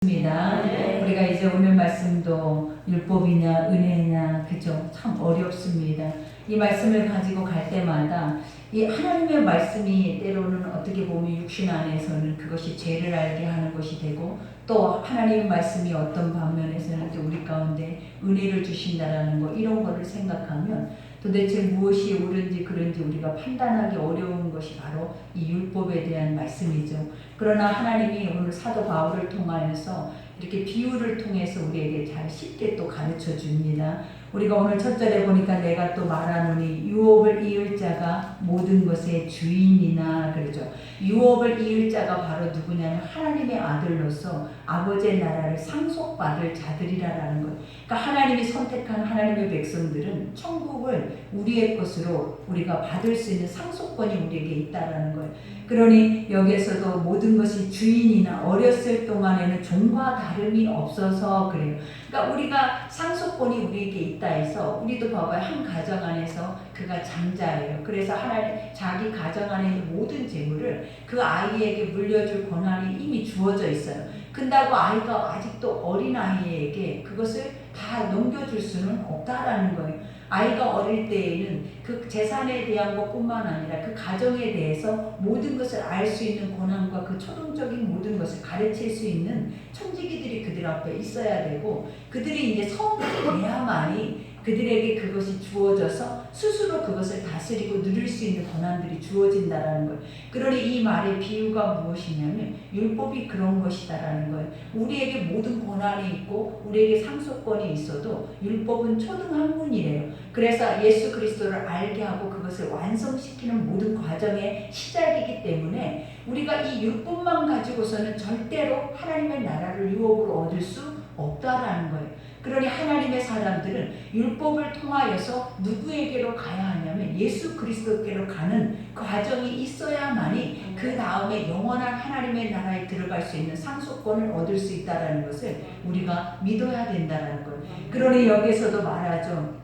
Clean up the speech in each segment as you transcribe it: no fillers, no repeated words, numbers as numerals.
입니다. 네. 우리가 이제 오늘 말씀도 율법이냐 은혜냐 그죠? 참 어렵습니다. 이 말씀을 가지고 갈 때마다 이 하나님의 말씀이 때로는 어떻게 보면 육신 안에서는 그것이 죄를 알게 하는 것이 되고, 또 하나님의 말씀이 어떤 방면에서는 또 우리 가운데 은혜를 주신다라는 거, 이런 거를 생각하면 도대체 무엇이 옳은지 그른지 우리가 판단하기 어려운 것이 바로 이 율법에 대한 말씀이죠. 그러나 하나님이 오늘 사도 바울을 통하여서 이렇게 비유를 통해서 우리에게 잘 쉽게 또 가르쳐 줍니다. 우리가 오늘 첫 절에 보니까 내가 또 말하노니 유업을 이을 자가 모든 것의 주인이나 그러죠. 유업을 이을 자가 바로 누구냐면 하나님의 아들로서 아버지의 나라를 상속받을 자들이라는 것. 그러니까 하나님이 선택한 하나님의 백성들은 천국을 우리의 것으로 우리가 받을 수 있는 상속권이 우리에게 있다라는 거예요. 그러니 여기에서도 모든 것이 주인이나 어렸을 동안에는 종과 다름이 없어서 그래요. 그러니까 우리가 상속권이 우리에게 있다 해서, 우리도 봐봐요. 한 가정 안에서 그가 장자예요. 그래서 하나님 자기 가정 안에 있는 모든 재물을 그 아이에게 물려줄 권한이 이미 주어져 있어요. 근다고 아이가 아직도 어린 아이에게 그것을 다 넘겨줄 수는 없다라는 거예요. 아이가 어릴 때에는 그 재산에 대한 것뿐만 아니라 그 가정에 대해서 모든 것을 알 수 있는 권한과 그 초동적인 모든 것을 가르칠 수 있는 청지기들이 그들 앞에 있어야 되고, 그들이 이제 성인이 돼야만이 그들에게 그것이 주어져서 스스로 그것을 다스리고 누릴 수 있는 권한들이 주어진다라는 거예요. 그러니 이 말의 비유가 무엇이냐면 율법이 그런 것이다라는 거예요. 우리에게 모든 권한이 있고 우리에게 상속권이 있어도 율법은 초등학문이래요. 그래서 예수 그리스도를 알게 하고 그것을 완성시키는 모든 과정의 시작이기 때문에 우리가 이 율법만 가지고서는 절대로 하나님의 나라를 유업으로 얻을 수 없다라는 거예요. 그러니 하나님의 사람들은 율법을 통하여서 누구에게로 가야 하냐면 예수 그리스도께로 가는 과정이 있어야만이 그 다음에 영원한 하나님의 나라에 들어갈 수 있는 상속권을 얻을 수 있다는 것을 우리가 믿어야 된다는 거예요. 그러니 여기서도 말하죠.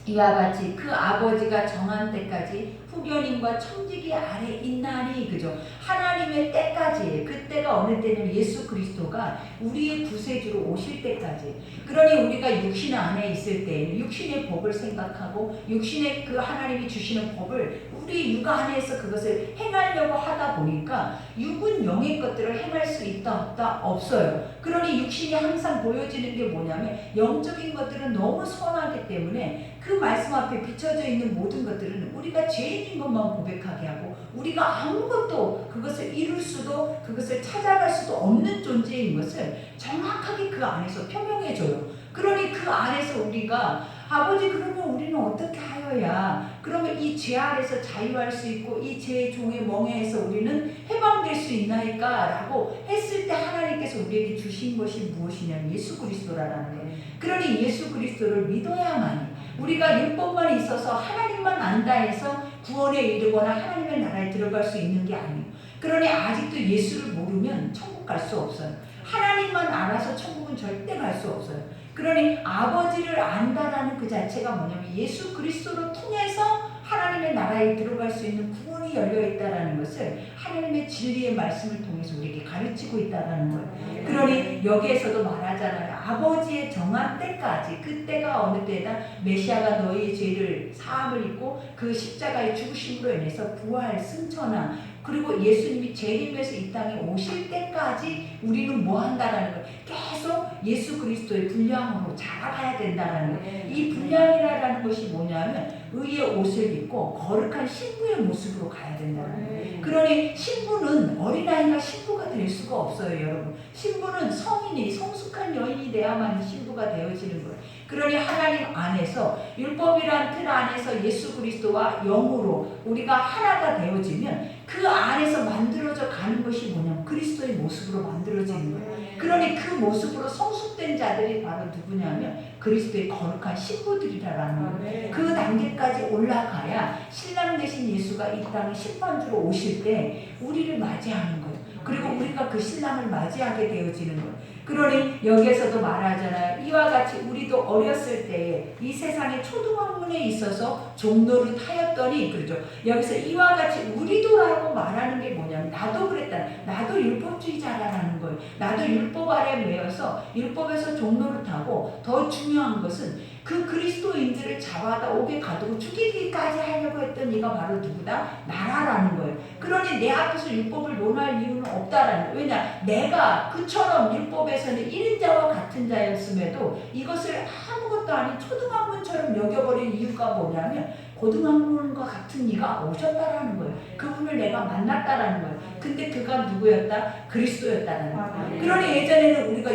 이와 같이 그 아버지가 정한 때까지 후견인과 청지기 아래 있나니, 그죠? 하나님의 때까지, 그때가 어느 때냐면 예수 그리스도가 우리의 구세주로 오실 때까지. 그러니 우리가 육신 안에 있을 때 육신의 법을 생각하고 육신의 그 하나님이 주시는 법을 우리 육 안에서 그것을 행하려고 하다 보니까 육은 영의 것들을 행할 수 있다 없다? 없어요. 그러니 육신이 항상 보여지는 게 뭐냐면 영적인 것들은 너무 선하기 때문에 그 말씀 앞에 비춰져 있는 모든 것들은 우리가 죄인인 것만 고백하게 하고 우리가 아무것도 그것을 이룰 수도 그것을 찾아갈 수도 없는 존재인 것을 정확하게 그 안에서 표명해줘요. 그러니 그 안에서 우리가 아버지 그러면 우리는 어떻게 하여야 그러면 이 죄 아래서 자유할 수 있고 이 죄의 종의 멍에에서 우리는 해방될 수 있나이까? 라고 했을 때 하나님께서 우리에게 주신 것이 무엇이냐면 예수 그리스도라는 거예요. 그러니 예수 그리스도를 믿어야만이 우리가 율법만 있어서 하나님만 안다 해서 구원에 이르거나 하나님의 나라에 들어갈 수 있는 게 아니에요. 그러니 아직도 예수를 모르면 천국 갈 수 없어요. 하나님만 알아서 천국은 절대 갈 수 없어요. 그러니 아버지를 안다라는 그 자체가 뭐냐면 예수 그리스도를 통해서 하나님의 나라에 들어갈 수 있는 구원이 열려있다라는 것을 하나님의 진리의 말씀을 통해서 우리에게 가르치고 있다라는 거예요. 그러니 여기에서도 말하잖아요. 아버지의 정한 때까지, 그때가 어느 때다 메시아가 너희의 죄를 사함을 입고 그 십자가의 죽으심으로 인해서 부활 승천한, 그리고 예수님이 재림해서 이 땅에 오실 때까지 우리는 뭐 한다라는 거예요. 계속 예수 그리스도의 분량으로 자라가야 된다라는 거예요. 이 분량이라는 것이 뭐냐면 의의 옷을 입고 거룩한 신부의 모습으로 가야 된다는 거예요. 그러니 신부는 어린아이가 신부가 될 수가 없어요, 여러분. 신부는 성인이 성숙한 여인이 돼야만 신부가 되어지는 거예요. 그러니 하나님 안에서 율법이란 틀 안에서 예수 그리스도와 영으로 우리가 하나가 되어지면 그 안에서 만들어져 가는 것이 뭐냐면 그리스도의 모습으로 만들어지는 거예요. 그러니 그 모습으로 성숙된 자들이 바로 누구냐면 그리스도의 거룩한 신부들이라는 거예요. 그 단계까지 올라가야 신랑 되신 예수가 이 땅에 심판주로 오실 때 우리를 맞이하는 거예요. 그리고 우리가 그 신랑을 맞이하게 되어지는 거예요. 그러니 여기에서도 말하잖아요. 이와 같이 우리도 어렸을 때에 이 세상의 초등학문에 있어서 종노릇 하였더니 그러죠. 여기서 이와 같이 우리도라고 말하는 게 뭐냐면 나도 그랬다. 나도 율법주의자라는 거예요. 나도 율법 아래 매여서 율법에서 종노릇하고 더 중요한 것은 그 그리스도인들을 잡아다 옥에 가두고 죽이기까지 하려고 했던 이가 바로 누구다? 나라라는 거예요. 그러니 내 앞에서 율법을 논할 이유는 없다라는 거예요. 왜냐? 내가 그처럼 율법에서는 1인자와 같은 자였음에도 이것을 아무것도 아닌 초등학문처럼 여겨버린 이유가 뭐냐면 고등학문과 같은 이가 오셨다라는 거예요. 그분을 내가 만났다라는 거예요. 근데 그가 누구였다? 그리스도였다라는 거예요. 그러니 예전에는 우리가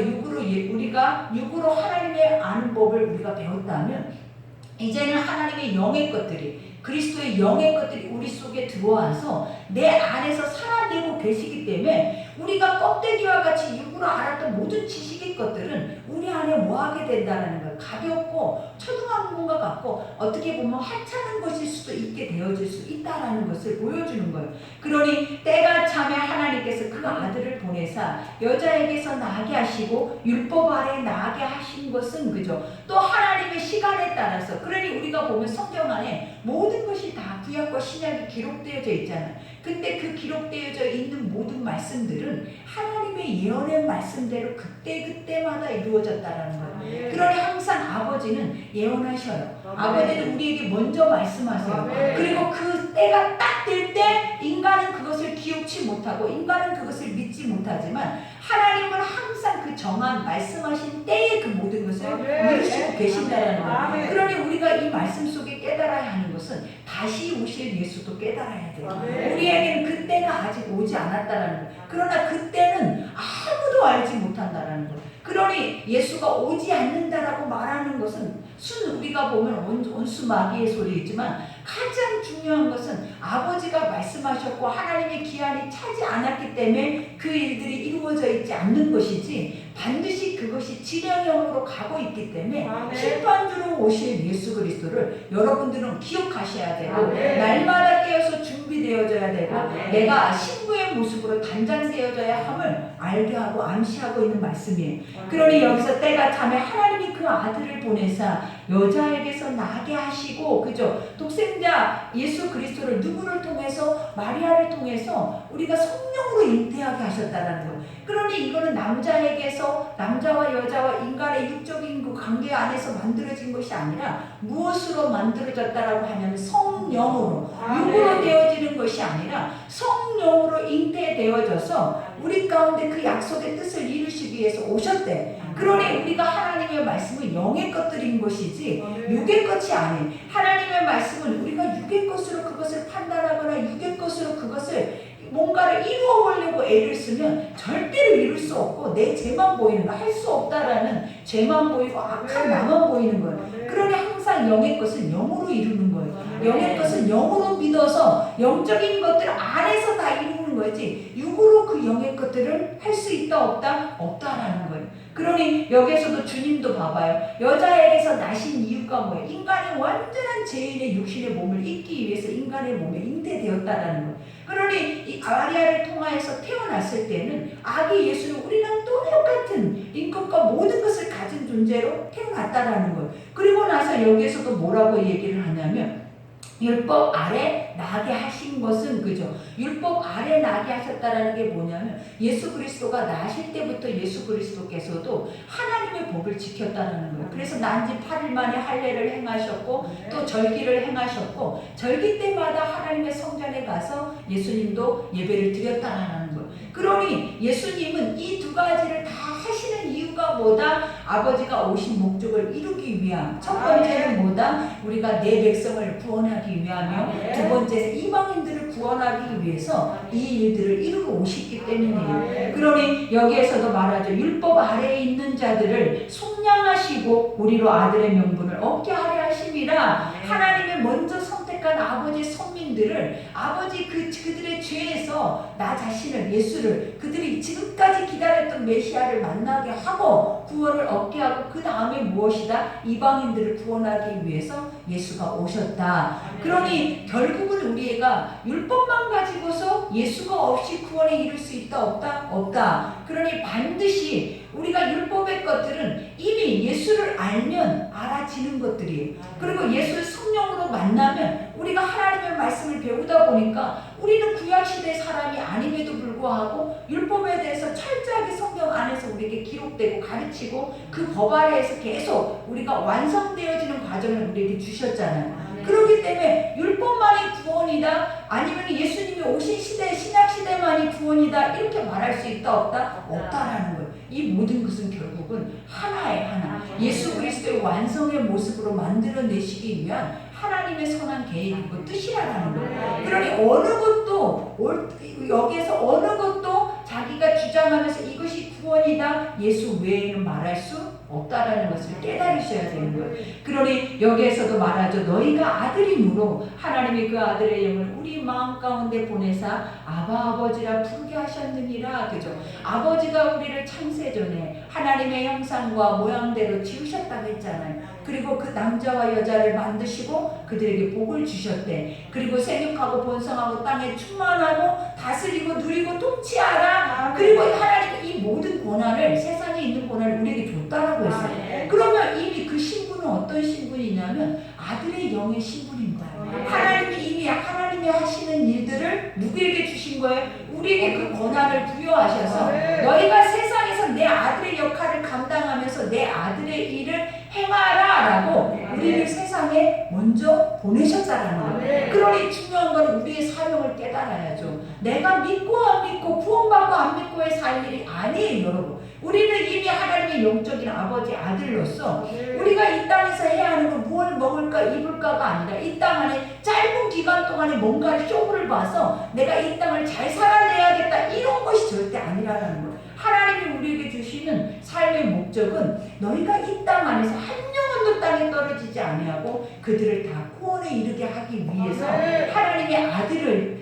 육으로 하나님의 아는 법을 우리가 배웠다면 이제는 하나님의 영의 것들이 그리스도의 영의 것들이 우리 속에 들어와서 내 안에서 살아내고 계시기 때문에 우리가 껍데기와 같이 육으로 알았던 모든 지식의 것들은 우리 안에 뭐하게 된다는 거예요. 가볍고 초등학문과 같고 어떻게 보면 하찮은 것일 수도 있게 되어질 수 있다는 것을 보여주는 거예요. 그러니 때가 참에 하나님께서 그 아들을 보내사 여자에게서 나게 하시고 율법 아래 나게 하신 것은 그죠. 또 하나님의 시간에 따라서 그러니 우리가 보면 성경 안에 모든 것이 다 구약과 신약이 기록되어져 있잖아요. 근데 그 기록되어져 있는 모든 말씀들은 하나님의 예언의 말씀대로 그때그때마다 이루어졌다라는 거예요. 그러니 항상 아버지는 예언하셔요. 아버지는 우리에게 먼저 말씀하세요. 그리고 그 때가 딱 될 때 인간은 그것을 기억치 못하고 인간은 그것을 믿지 못하지만 하나님은 항상 그 정한 말씀하신 때에 그 모든 것을 이루시고 계신다라는 거예요. 그러니 우리가 이 말씀 속에 깨달아야 하는 것은 다시 오실 예수도 깨달아야 돼요. 우리에게는 그때가 아직 오지 않았다라는 거예요. 그러나 그때는 아무도 알지 못한다라는 거예요. 그러니 예수가 오지 않는다라고 말하는 것은 우리가 보면 온수마귀의 소리이지만 가장 중요한 것은 아버지가 말씀하셨고 하나님의 기한이 차지 않았기 때문에 그 일들이 이루어져 있지 않는 것이지 반드시 그것이 진행형으로 가고 있기 때문에 심판주로 오실 예수 그리스도를 여러분들은 기억하셔야 되고 날마다 깨어서 준비되어져야 되고 내가 신부의 모습으로 단장되어져야 함을 알게 하고 암시하고 있는 말씀이에요. 그러니 여기서 때가 참에 하나님이 그 아들을 보내사 여자에게서 나게 하시고 그죠. 독생자 예수 그리스도를 누구를 통해서 마리아를 통해서 우리가 성령으로 잉태하게 하셨다는 거예요. 그러니 이거는 남자에게서 남자와 여자와 인간의 육적인 그 관계 안에서 만들어진 것이 아니라 무엇으로 만들어졌다라고 하냐면 성령으로 육으로 되어지는 것이 아니라 성령으로 잉태되어져서 우리 가운데 그 약속의 뜻을 이루시기 위해서 오셨대. 그러니 우리가 하나님의 말씀은 영의 것들인 것이지 육의 것이 아닌 하나님의 말씀은 우리가 육의 것으로 그것을 판단하거나 육의 것으로 그것을 뭔가를 이루어 보려고 애를 쓰면 절대로 이룰 수 없고 내 죄만 보이는 거 할 수 없다라는 죄만 보이고 악한 나만 보이는 거예요. 그러니 항상 영의 것은 영으로 이루는 거예요. 영의 것은 영으로 믿어서 영적인 것들 안에서 다 이루는 거지 육으로 그 영의 것들을 할 수 있다 없다? 없다라는 거예요. 그러니 여기에서도 주님도 봐봐요. 여자에게서 나신 이유가 뭐예요? 인간이 완전한 죄인의 육신의 몸을 입기 위해서 인간의 몸에 잉태되었다라는 거예요. 그러니 이 마리아를 통하여서 태어났을 때는 아기 예수는 우리랑 똑같은 인격과 모든 것을 가진 존재로 태어났다라는 거예요. 그리고 나서 여기에서도 뭐라고 얘기를 하냐면 율법 아래 나게 하신 것은 그죠. 율법 아래 나게 하셨다라는 게 뭐냐면 예수 그리스도가 나실 때부터 예수 그리스도께서도 하나님의 법을 지켰다라는 거예요. 그래서 난지 8일 만에 할례를 행하셨고 또 절기를 행하셨고 절기 때마다 하나님의 성전에 가서 예수님도 예배를 드렸다라는 거예요. 그러니 예수님은 이 두 가지를 다 하시는 이유가 뭐다? 아버지가 오신 목적을 이루기 위함. 첫 번째는 뭐다? 우리가 내 백성을 구원하기 위하며 두 번째는 이방인들을 구원하기 위해서 이 일들을 이루러 오셨기 때문이에요. 그러니 여기에서도 말하죠. 율법 아래에 있는 자들을 속량하시고 우리로 아들의 명분을 얻게 하려 하심이라. 하나님의 먼저 선택한 아버지의 선민들을 아버지 그들의 죄에서 나 자신을 예수를 그들이 지금까지 기다렸던 메시아를 만나게 하고 구원을 얻게 하고 그 다음에 무엇이다? 이방인들을 구원하기 위해서 예수가 오셨다. 그러니 결국은 우리가 율법만 가지고서 예수가 없이 구원에 이룰 수 있다 없다? 없다. 그러니 반드시 우리가 될 것들은 이미 예수를 알면 알아지는 것들이에요. 그리고 예수를 성령으로 만나면 우리가 하나님의 말씀을 배우다 보니까 우리는 구약시대 사람이 아님에도 불구하고 율법에 대해서 철저하게 성경 안에서 우리에게 기록되고 가르치고 그 법 아래에서 계속 우리가 완성되어지는 과정을 우리에게 주셨잖아요. 그렇기 때문에 율법만이 구원이다, 아니면 예수님이 오신 시대, 신약시대만이 구원이다, 이렇게 말할 수 있다 없다? 없다라는 거예요. 이 모든 것은 결국은 하나의 하나, 예수 그리스도의 완성의 모습으로 만들어내시기 위한 하나님의 선한 계획이고 뜻이라는 거예요. 그러니 어느 것도 여기에서 어느 것도 자기가 주장하면서 이것이 구원이다, 예수 외에는 말할 수 없다라는 것을 깨달으셔야 되는 거예요. 그러니 여기에서도 말하죠. 너희가 아들이므로 하나님이 그 아들의 영을 우리 마음 가운데 보내사 아바 아버지라 부르게 하셨느니라. 그죠? 아버지가 우리를 창세전에 하나님의 형상과 모양대로 지으셨다고 했잖아요. 그리고 그 남자와 여자를 만드시고 그들에게 복을 주셨대. 그리고 생육하고 번성하고 땅에 충만하고 다스리고 누리고 통치하라. 그리고 하나님이 이 모든 권한을, 세상에 있는 권한을 우리에게 줬다라고 했어요. 그러면 이미 그 신분은 어떤 신분이냐면 아들의 영의 신분입니다. 하나님이 이미 하나님이 하시는 일들을 누구에게 주신 거예요? 우리에게 그 권한을 부여하셔서 너희가 세상에서 내 아들의 역할을 감당하면서 내 아들의 일을 행하라 라고 우리를 세상에 먼저 보내셨다라는 거예요. 그러니 중요한 건 우리의 사명을 깨달아야죠. 내가 믿고 안 믿고 구원받고 안 믿고의 살 일이 아니에요, 여러분. 우리는 이미 하나님의 영적인 아버지 아들로서 우리가 이 땅에서 해야 하는 건 뭘 먹을까 입을까가 아니라 이 땅 안에 짧은 기간 동안에 뭔가를 쇼부를 봐서 내가 이 땅을 잘 살아내야겠다, 이런 것이 절대 아니라는 거예요. 하나님이 우리에게 주시는 삶의 목적은 너희가 이 땅 안에서 한 영혼도 땅에 떨어지지 아니하고 그들을 다 구원에 이르게 하기 위해서 하나님의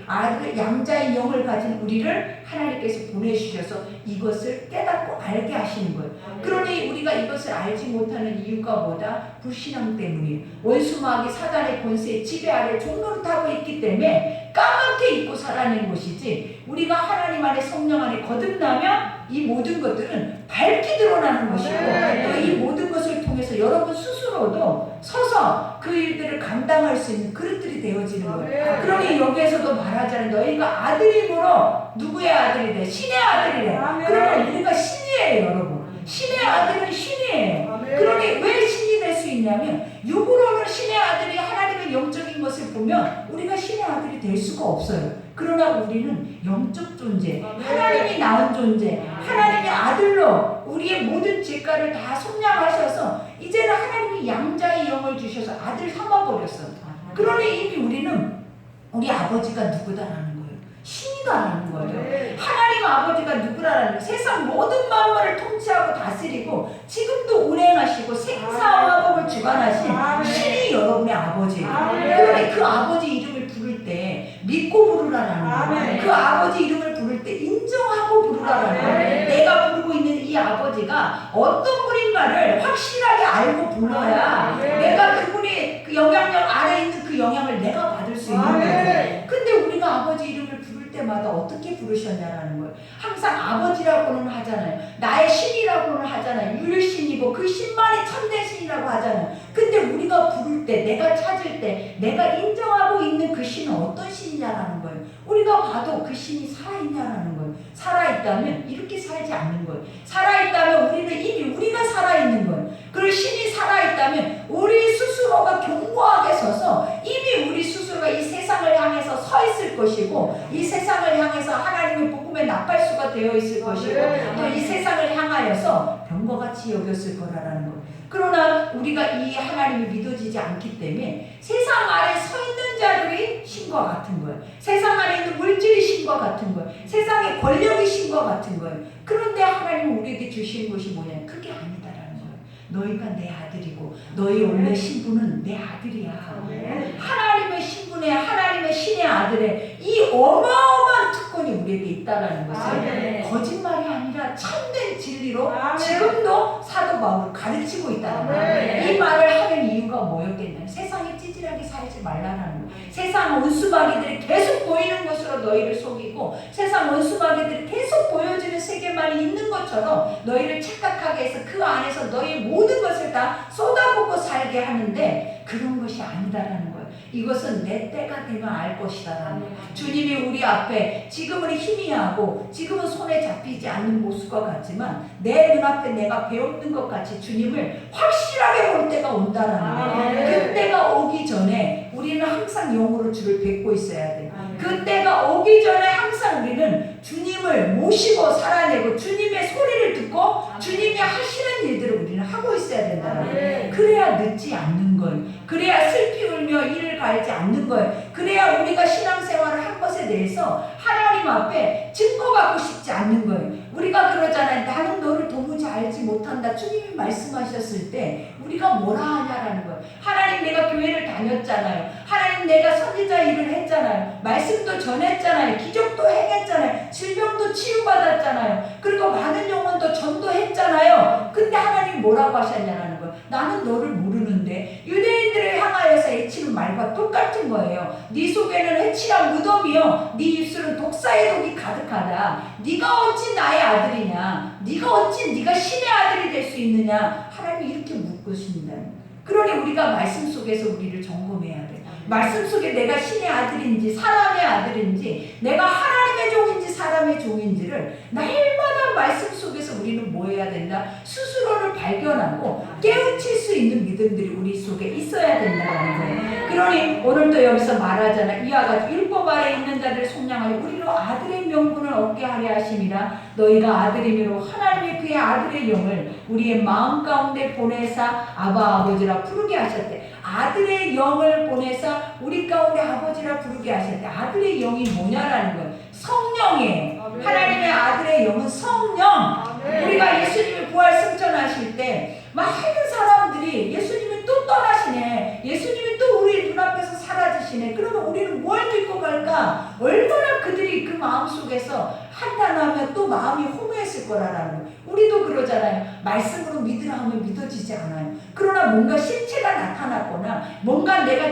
아들 양자의 영을 가진 우리를 하나님께서 보내주셔서 이것을 깨닫고 알게 하시는 거예요. 그러니 우리가 이것을 알지 못하는 이유가 뭐다? 불신앙 때문이에요. 원수마귀 사단의 권세의 지배 아래 종노릇하고 있기 때문에 까맣게 잊고 살아낸 것이지, 우리가 하나님 안에 성령 안에 거듭나면 이 모든 것들은 밝게 드러나는 것이고 또 이 모든 것을 통해서 여러분 스스로도 서서 그 일들을 감당할 수 있는 그릇들이 되어지는 거예요. 그러니 여기에서도 말하자면 너희가 아들이므로 누구의 아들이 돼? 신의 아들이래. 그러면 우리가 신이에요, 여러분. 신의 아들은 신이에요. 그러니 왜 신이 될 수 있냐면 육으로는 신의 아들이 하나님의 영적인 것을 보면 우리가 신의 아들이 될 수가 없어요. 그러나 우리는 영적 존재, 하나님이 낳은 존재, 하나님의 아들로 우리의 모든 죄가를 다 속량하셔서 이제는 하나님이 양자의 영을 주셔서 아들 삼아버렸어. 그러니 이미 우리는 우리 아버지가 누구다라는 거예요. 신이다라는 거예요. 하나님 아버지가 누구라는 거예요. 세상 모든 만물을 통치하고 다스리고 지금도 운행하시고 생사와 법을 주관하신 신이 여러분의 아버지예요. 그러니 그 아버지 이름을 부를 때 믿고 부르라라는 거예요. 그 아버지 이름을 부를 때 인정하고 부르라라는 거예요. 내가 부르고 있는 이 아버지가 어떤 분인가를 확실하게 알고 불러야 내가 그분의 그 영향력 아래 있는 그 영향을 내가 받을 수 있는 거예요. 근데 우리가 아버지 이름을 부를 때마다 어떻게 부르셨냐라는 거예요. 항상 아버지라고는 하잖아요. 나의 신이라고는 하잖아요. 율신이고 그 신만이 참된 신이라고 하잖아요. 근데 우리가 부를 때, 내가 찾을 때 내가 인정하고 있는 그 신은 어떤 신이냐라는 거예요. 우리가 봐도 그 신이 살아있냐라는 거예요. 살아있다면 이렇게 살지 않는 거예요. 살아있다면 우리는 이미 우리가 살아있는 거예요. 그 신이 살아있다면 우리 스스로가 견고하게 서서 이미 우리 스스로가 이 세상을 향해서 서 있을 것이고 이 세상을 향해서 하나님의 복음의 나팔수가 되어 있을 것이고 또 이 세상을 향하여서 병과 같이 여겼을 거라는 거예요. 그러나 우리가 이 하나님이 믿어지지 않기 때문에 세상 아래 서 있는 자들이 신과 같은 거예요. 세상 안에 있는 물질이 신과 같은 거예요. 세상의 권력이 신과 같은 거예요. 그런데 하나님은 우리에게 주신 것이 뭐냐? 그게 아니다라는 거예요. 너희가 내 아들이고 너희 원래 신분은 내 아들이야. 하나님의 신분에 하나님의 신의 아들의 이 어마어마한 특권이 우리에게 있다라는 것을 거짓말이 아니라 참된 진리로 지금도 사도 바울을 가르치고 있다는 거예요. 이 말을 하는 이유가 뭐였겠냐면 세상 세상에 찌질하게 살지 말라는 거예요. 세상 원수마귀들이 계속 보이는 것으로 너희를 속이고 세상 원수마귀들이 계속 보여주는 세계만이 있는 것처럼 너희를 착각하게 해서 그 안에서 너희의 모든 것을 다 쏟아붓고 살게 하는데 그런 것이 아니다라는 거예요. 이것은 내 때가 되면 알 것이다라는 거예요. 주님이 우리 앞에 지금은 희미하고 지금은 손에 잡히지 않는 모습과 같지만 내 눈앞에 내가 배웠는 것 같이 주님을 확실하게 볼 때가 온다라는 거예요. 그때가 오기 전에 우리는 항상 영으로 주를 뵙고 있어야 돼요. 그때가 오기 전에 항상 우리는 주님을 모시고 살아내고 주님의 소리를 듣고 주님이 하시는 일들을 우리는 하고 있어야 된다는 거예요. 그래야 늦지 않는 거예요. 그래야 슬피 울며 이를 갈지 않는 거예요. 그래야 우리가 신앙생활을 한 것에 대해서 하나님 앞에 증거받고 싶지 않는 거예요. 우리가 그러잖아요. 나는 너를 도무지 알지 못한다. 주님이 말씀하셨을 때 우리가 뭐라 하냐라는 거예요. 하나님 내가 교회를 다녔잖아요. 하나님 내가 선지자 일을 했잖아요. 말씀도 전했잖아요. 기적도 행했잖아요. 질병도 치유받았잖아요. 그리고 많은 영혼도 전도했잖아요. 근데 하나님 뭐라고 하셨냐라는 거예요. 나는 너를 모르는데. 유대인들을 향하여서 해치는 말과 똑같은 거예요. 네 속에는 해치란 무덤이요 네 입술은 독사의 독이 가득하다. 네가 어찌 나의 아들이냐. 네가 어찌 네가 신의 아들이 될 수 있느냐. 하나님이 이렇게 묻고 싶습니다. 그러니 우리가 말씀 속에서 우리를 점검해야 돼. 말씀 속에 내가 신의 아들인지 사람의 아들인지 내가 하나님의 종인지 사람의 종인지를 날마다 말씀 속에서 우리는 뭐 해야 된다? 스스로를 발견하고 깨우칠 수 있는 믿음들이 우리 속에 있어야 된다는 거예요. 그러니 오늘도 여기서 말하잖아. 이와 같이 율법 아래 있는 자들을 속량하여 우리로 아들의 명분을 얻게 하려 하심이라. 너희가 아들이므로 하나님의 그의 아들의 영을 우리의 마음 가운데 보내사 아바 아버지라 부르게 하셨대. 아들의 영을 보내사 우리 가운데 아버지라 부르게 하셨대. 아들의 영이 뭐냐라는 거예요. 성령이에요. 아멘. 하나님의 아들의 영은 성령. 아멘. 우리가 예수님이 부활 승천하실 때 많은 사람들이 예수님이 또 떠나시네. 예수님이 또 우리 눈앞에서 사라지시네. 그러면 우리는 뭘 믿고 갈까? 얼마나 그들이 그 마음속에서 한탄하며 또 마음이 허무했을 거라는 거예요. 우리도 그러잖아요. 말씀으로 믿으라 하면 믿어지지 않아요. 그러나 뭔가 실체가 나타났거나 뭔가 내가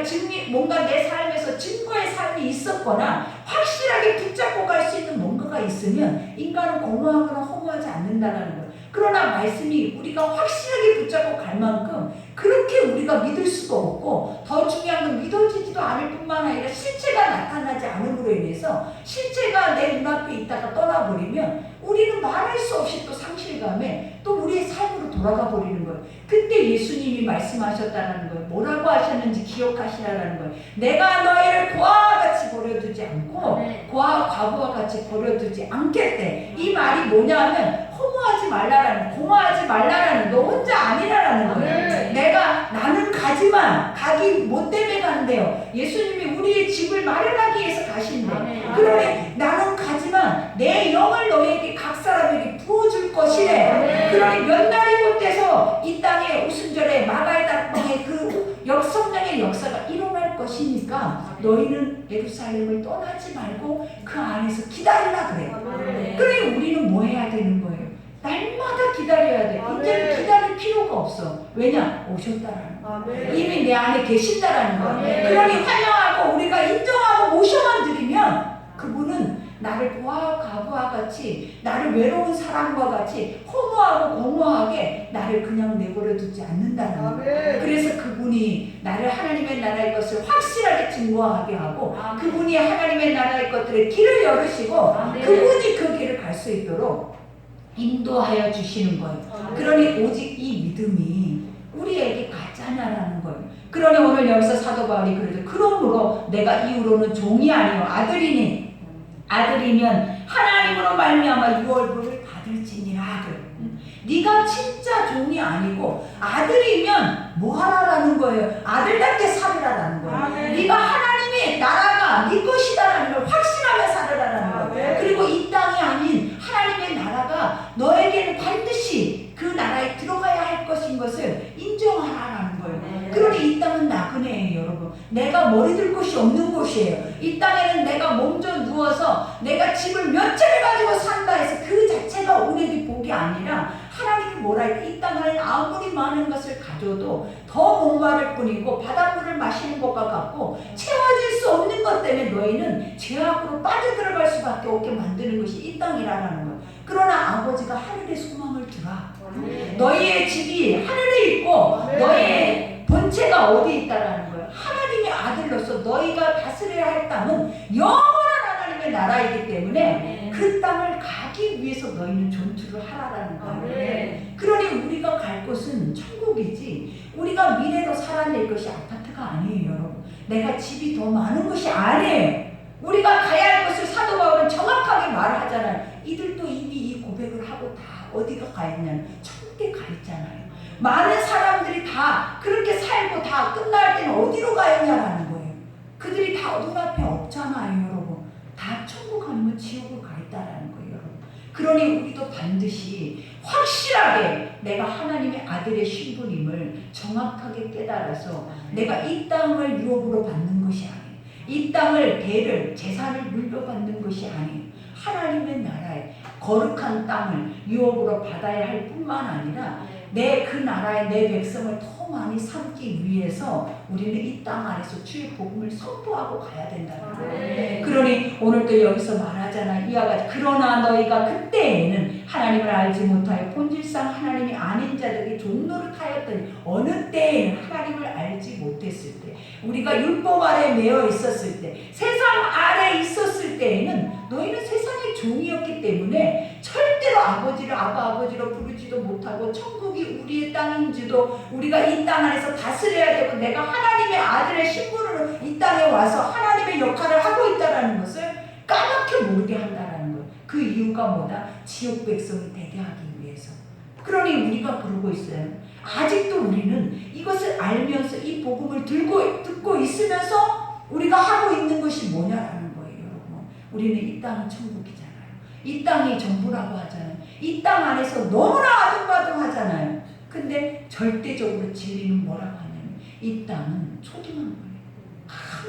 뭔가 내 삶에서 증거의 삶이 있었거나 확실하게 붙잡고 갈 수 있는 뭔가가 있으면 인간은 공허하거나 허무하지 않는다는 거예요. 그러나 말씀이 우리가 확실하게 붙잡고 갈 만큼 그렇게 우리가 믿을 수도 없고 더 중요한 건 믿어지지도 않을 뿐만 아니라 실체가 나타나지 않음으로 인해서 실체가 내 눈앞에 있다가 떠나버리면 우리는 말할 수 없이 또 상실감에 또 우리의 삶으로 돌아가 버리는 거예요. 그때 예수님이 말씀하셨다는 거예요. 뭐라고 하셨는지 기억하시라는 거예요. 내가 너희를 고아와 같이 버려두지 않고 고아와 과부와 같이 버려두지 않겠대. 이 말이 뭐냐면 허무하지 말라라는, 공허하지 말라라는, 너 혼자 아니라라는 거예요. 내가 나는 가지만 가기 뭐 때문에 간대요. 예수님이 우리의 집을 마련하기 위해서 가신대. 그러니 나는 가지만 내 영을 너에게 각 사람에게 부어줄 것이래. 그러니 몇 날이 못돼서 이 땅에 오순절에 마가의 땅에 그 성령의 역사가 일어날 것이니까 너희는 예루살렘을 떠나지 말고 그 안에서 기다리라 그래. 그러니 우리는 뭐 해야 되는 거예요? 날마다 기다려야 돼. 이제는 기다릴 필요가 없어. 왜냐? 오셨다라는 거예요. 이미 내 안에 계신다라는 거예요. 그러니 환영하고 우리가 인정하고 모셔만 드리면 그분은 나를 고아와 과부와 같이 나를 외로운 사람과 같이 허무하고 공허하게 나를 그냥 내버려 두지 않는다는 거예요. 그래서 그분이 나를 하나님의 나라의 것을 확실하게 증거하게 하고 그분이 하나님의 나라의 것들의 길을 열으시고 그분이 그 길을 갈 수 있도록 인도하여 주시는 거예요. 그러니 오직 이 믿음이 우리에게 가짜냐라는 거예요. 그러니 오늘 여기서 사도 바울이 그러죠. 그러므로 내가 이후로는 종이 아니요 아들이니 아들이면 하나님으로 말미암아 유월복을 받을지니라. 네가 진짜 종이 아니고 아들이면 뭐하라라는 거예요. 아들답게 살으라라는 거예요. 네가 하나님의 나라가 네 것이다라는 걸 확신하며 살으라라는 거예요. 그리고 이 땅이 아닌 하나님의 나라가 너에게는 반드시 그 나라에 들어가야 할 것인 것을 인정하라라는 거예요. 그러니 이 땅은 나그네예요, 여러분. 내가 머리 들 곳이 없는 곳이에요. 이 땅에는 내가 몸져 누워서 내가 집을 몇 채를 가지고 산다 해서 그 자체가 우리에게 복이 아니라 하나님이 뭐라 해? 이 땅을 아무리 많은 것을 가져도 더 목마를 뿐이고 바닷물을 마시는 것과 같고 채워질 수 없는 것 때문에 너희는 죄악으로 빠져들어갈 수밖에 없게 만드는 것이 이 땅이라는 거예요. 그러나 아버지가 하늘의 소망을 두라. 너희의 집이 하늘에 있고 너희의 본체가 어디에 있다라는 거예요. 하나님의 아들로서 너희가 다스려야 할 땅은 영원한 하나님의 나라이기 때문에 그 땅을 가기 위해서 너희는 전투를 하라라는 거예요. 그러니 우리가 갈 곳은 천국이지 우리가 미래로 살아낼 것이 아파트가 아니에요. 여러분. 내가 집이 더 많은 것이 아니에요. 우리가 가야 할 것을 사도 바울은 정확하게 말을 하잖아요. 이들도 이미 이 고백을 하고 다 어디가 가 있냐면 천국에 가 있잖아요. 많은 사람들이 다 그렇게 살고 다 끝날 때는 어디로 가야냐라는 거예요. 그들이 다 눈앞에 없잖아요. 여러분. 다 천국 아니면 지옥을 가 있다라는 거예요. 여러분. 그러니 우리도 반드시 확실하게 내가 하나님의 아들의 신분임을 정확하게 깨달아서 내가 이 땅을 유업으로 받는 것이 아니에요. 이 땅을 배를 재산을 물려받는 것이 아니에요. 하나님의 나라에 거룩한 땅을 유업으로 받아야 할 뿐만 아니라 내 그 나라의 내 백성을 더 많이 삼기 위해서 우리는 이 땅 안에서 주의 복음을 선포하고 가야 된다는 거예요. 그러니 오늘도 여기서 말하잖아. 이와 같이 그러나 너희가 그때에는 하나님을 알지 못하여 본질상 하나님이 아닌 자들이 종노릇하였더니 어느 때에는 하나님을 알지 못했을 때 우리가 율법 아래 매여 있었을 때 세상 아래 있었을 때에는 너희는 세상의 종이었기 때문에 절대로 아버지를 아버지로 부르지도 못하고 천국이 우리의 땅인지도 우리가 이 땅 안에서 다스려야 되고 내가 하나님의 아들의 신분으로 이 땅에 와서 하나님의 역할을 하고 있다는 것을 까맣게 모르게 한다는 거예요. 그 이유가 뭐다? 지옥 백성이 되게 하기 위해서. 그러니 우리가 그러고 있어요. 아직도 우리는 이것을 알면서 이 복음을 듣고 있으면서 우리가 하고 있는 것이 뭐냐라는 거예요. 여러분. 우리는 이 땅은 천국이잖아요. 이 땅이 전부라고 하잖아요. 이 땅 안에서 너무나 아둥바둥하잖아요. 근데 절대적으로 진리는 뭐라고 하냐면 이 땅은 초등한 거예요.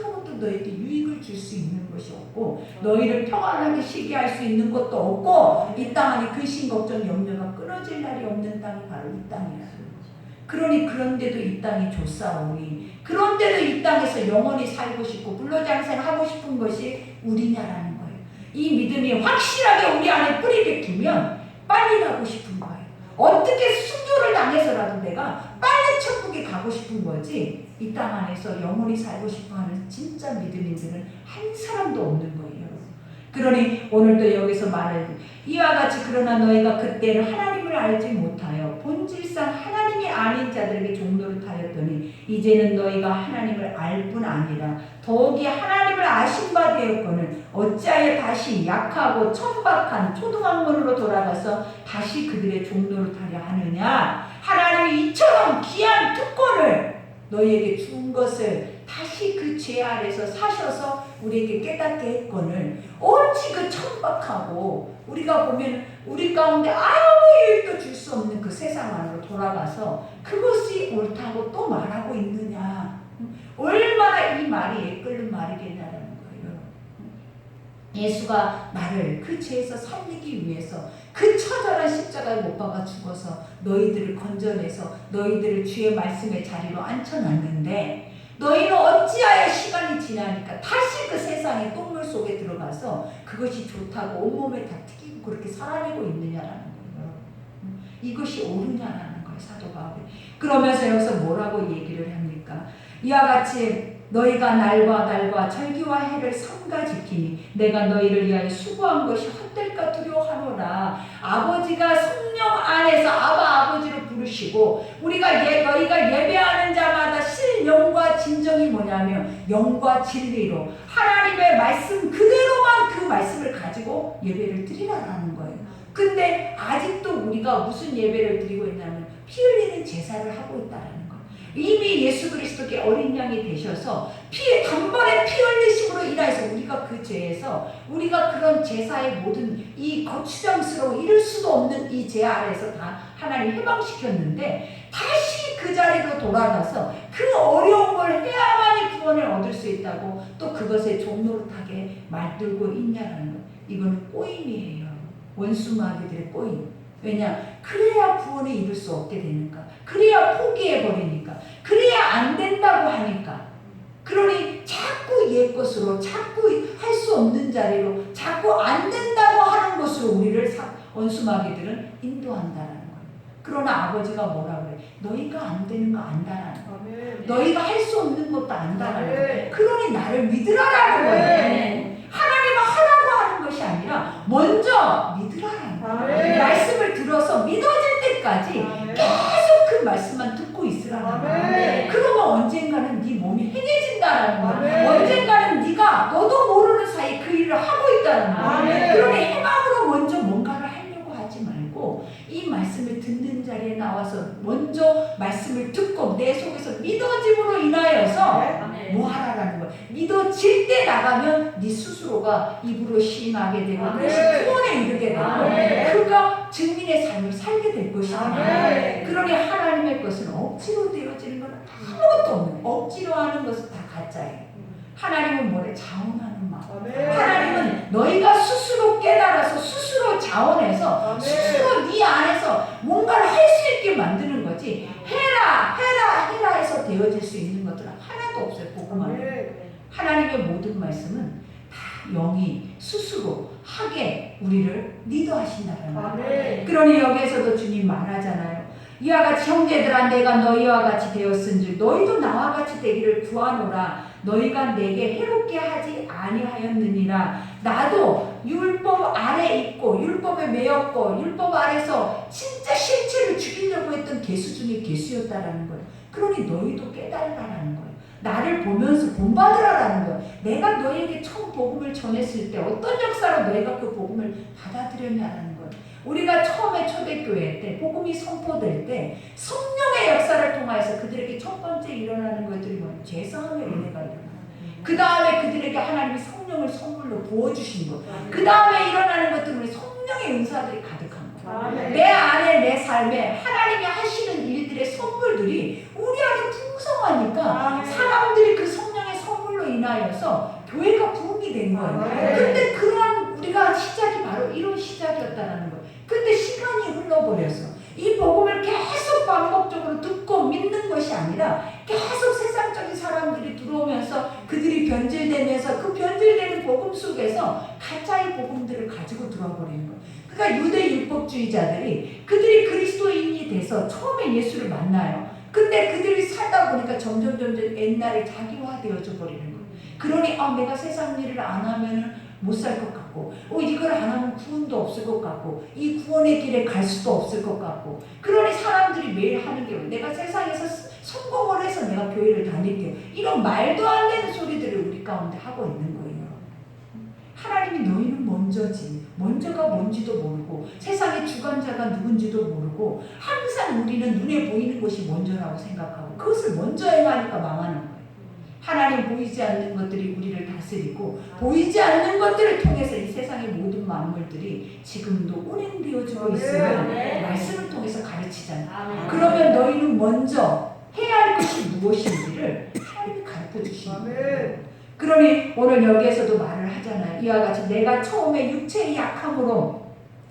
아무것도 너희에게 유익을 줄 수 있는 것이 없고 너희를 평안하게 쉬게 할 수 있는 것도 없고 이 땅 안에 근심 걱정 염려가 끊어질 날이 없는 땅이 바로 이 땅이라는 거죠. 그러니 그런데도 이 땅이 좋사오니 그런데도 이 땅에서 영원히 살고 싶고 불로장생하고 싶은 것이 우리냐라는 거예요. 이 믿음이 확실하게 우리 안에 뿌리 박히면 빨리 가고 싶은 거예요. 어떻게 순교를 당해서라도 내가 빨리 천국에 가고 싶은 거지 이 땅 안에서 영원히 살고 싶어하는 진짜 믿음인들은 한 사람도 없는 거예요. 그러니 오늘도 여기서 말을 이와 같이 그러나 너희가 그때는 하나님을 알지 못하여 본질상 하나님이 아닌 자들에게 종노릇하였더니 이제는 너희가 하나님을 알 뿐 아니라 더욱이 하나님을 아신 바 되었거늘 어찌하여 다시 약하고 천박한 초등학문으로 돌아가서 다시 그들의 종노릇하려 하느냐. 하나님이 이처럼 귀한 특권을 너희에게 준 것을 다시 그 죄 아래서 사셔서 우리에게 깨닫게 했거늘 어찌 그 천박하고 우리가 보면 우리 가운데 아무 일도 줄 수 없는 그 세상 안으로 돌아가서 그것이 옳다고 또 말하고 있느냐. 얼마나 이 말이 끓는 말이겠냐라는 거예요. 예수가 나를 그 죄에서 살리기 위해서 그 처절한 십자가에 못 박아 죽어서 너희들을 건져내서 너희들을 주의 말씀의 자리로 앉혀놨는데 너희는 어찌하여 시간이 지나니까 다시 그 세상의 똥물 속에 들어가서 그것이 좋다고 온몸에 다 튀기고 그렇게 살아내고 있느냐라는 거예요. 이것이 옳으냐라는 거예요. 사도 바울이. 그러면서 여기서 뭐라고 얘기를 합니까? 이와 같이 너희가 날과 절기와 해를 삼가 지키니 내가 너희를 위하여 수고한 것이 헛될까 두려워하노라. 아버지가 성령 안에서 아버지로 부르시고 우리가 너희가 예배하는 자마다 실영과 진정이 뭐냐면 영과 진리로 하나님의 말씀 그대로만 그 말씀을 가지고 예배를 드리라는 거예요. 근데 아직도 우리가 무슨 예배를 드리고 있냐면 피 흘리는 제사를 하고 있다라는 거예요. 이미 예수 그리스도께 어린 양이 되셔서 단번에 피 흘리심으로 인하여서 우리가 그 죄에서 우리가 그런 제사의 모든 이 거추장스러워 이룰 수도 없는 이 죄 아래에서 다 하나님 해방시켰는데 다시 그 자리로 돌아가서 그 어려운 걸 해야만이 구원을 얻을 수 있다고 또 그것에 종노릇하게 만들고 있냐라는 것. 이거는 꼬임이에요. 원수 마귀들의 꼬임. 왜냐? 그래야 구원에 이룰 수 없게 되는가? 그래야 포기해버리니까? 그래야 안 된다고 하니까? 그러니 자꾸 옛 것으로, 자꾸 할 수 없는 자리로, 자꾸 안 된다고 하는 것으로 우리를 원수마귀들은 인도한다라는 거예요. 그러나 아버지가 뭐라 그래? 너희가 안 되는 거 안다라는 거예요. 너희가 할 수 없는 것도 안다라는 거예요. 그러니 나를 믿으라라는 거예요. 하나님은 하라고 하는 것이 아니라 먼저 믿으라라는 거예요. 말씀을 들어서 믿어질 때까지 계속 그 말씀만 듣고 있으라는 거예요. 그러면 언젠가는 네 몸이 행해진다라는 거예요. 언젠가는 네가 너도 모르는 사이 그 일을 하고 있다는 거예요. 그러니 행함으로 먼저 뭔가를 하려고 하지 말고 이 말씀을 듣는 자리에 나와서 먼저 말씀을 듣고 내 속에서 믿어짐으로 인하여서 뭐 하라라는 거야. 믿어질 때 나가면 네 스스로가 입으로 시인하게 되고 그것이 구원에 이르게 되고 그가 증인의 삶을 살게 될 것이다. 그러니 하나님의 것은 억지로 되어지는 건 아무것도 없는 거예요. 억지로 하는 것은 다 가짜예요. 하나님은 뭐래? 자원하는 마음. 하나님은 너희가 스스로 깨달아서 스스로 자원해서 스스로 네 안에서 뭔가를 할 수 있게 만드는 거지. 해라 해서 되어질 수 있는 것들은 하나도 없어요. 복음은. 하나님의 모든 말씀은 다 영이 스스로 하게 우리를 리더하신다는 거예요. 그러니 여기에서도 주님 말하잖아요. 이와 같이 형제들아 내가 너희와 같이 되었은즉 너희도 나와 같이 되기를 구하노라. 너희가 내게 해롭게 하지 아니하였느니라. 나도 율법 아래 있고 율법에 매였고 율법 아래서 진짜 실체를 죽이려고 했던 개수 중에 개수였다라는 거예요. 그러니 너희도 깨달으라는 거예요. 나를 보면서 본받으라라는 거예요. 내가 너희에게 처음 복음을 전했을 때 어떤 역사로 너희가 그 복음을 받아들였냐라는 거예요. 우리가 처음에 초대교회 때 복음이 선포될 때 성령의 역사를 통해서 그들에게 첫 번째 일어나는 것들이 뭐예요? 죄사함의 은혜가 일어나요. 그 다음에 그들에게 하나님이 성령을 선물로 부어주신 것. 그 다음에 일어나는 것들은 성령의 은사들이 가득한 거예요. 내 안에 내 삶에 하나님이 하시는 일들의 선물들이 우리 안에 풍성하니까 사람들이 그 성령의 선물로 인하여서 교회가 부흥이 된 거예요. 근데 그런 우리가 시작이 바로 이런 시작이었다는 거예요. 근데 시간이 흘러버려서 이 복음을 계속 반복적으로 듣고 믿는 것이 아니라 계속 세상적인 사람들이 들어오면서 그들이 변질되면서 그 변질되는 복음 속에서 가짜의 복음들을 가지고 들어와 버리는 거예요. 그러니까 유대 율법주의자들이 그들이 그리스도인이 돼서 처음에 예수를 만나요. 근데 그들이 살다 보니까 점점 옛날에 자기화되어져 버리는 거예요. 그러니 내가 세상 일을 안 하면은 못 살 것 같고 이걸 안 하면 구원도 없을 것 같고 이 구원의 길에 갈 수도 없을 것 같고 그러니 사람들이 매일 하는 게 내가 세상에서 성공을 해서 내가 교회를 다닐게요. 이런 말도 안 되는 소리들을 우리 가운데 하고 있는 거예요. 하나님이 너희는 먼저지 먼저가 뭔지도 모르고 세상의 주관자가 누군지도 모르고 항상 우리는 눈에 보이는 것이 먼저라고 생각하고 그것을 먼저 행하니까 망하는 거예요. 하나님 보이지 않는 것들이 우리를 다스리고 보이지 않는 것들을 통해서 이 세상의 모든 만물들이 지금도 운행되어지고 있음을 말씀을 통해서 가르치잖아요. 그러면 너희는 먼저 해야 할 것이 무엇인지를 하나님이 가르쳐 주시는 거예요. 그러니 오늘 여기에서도 말을 하잖아요. 이와 같이 내가 처음에 육체의 약함으로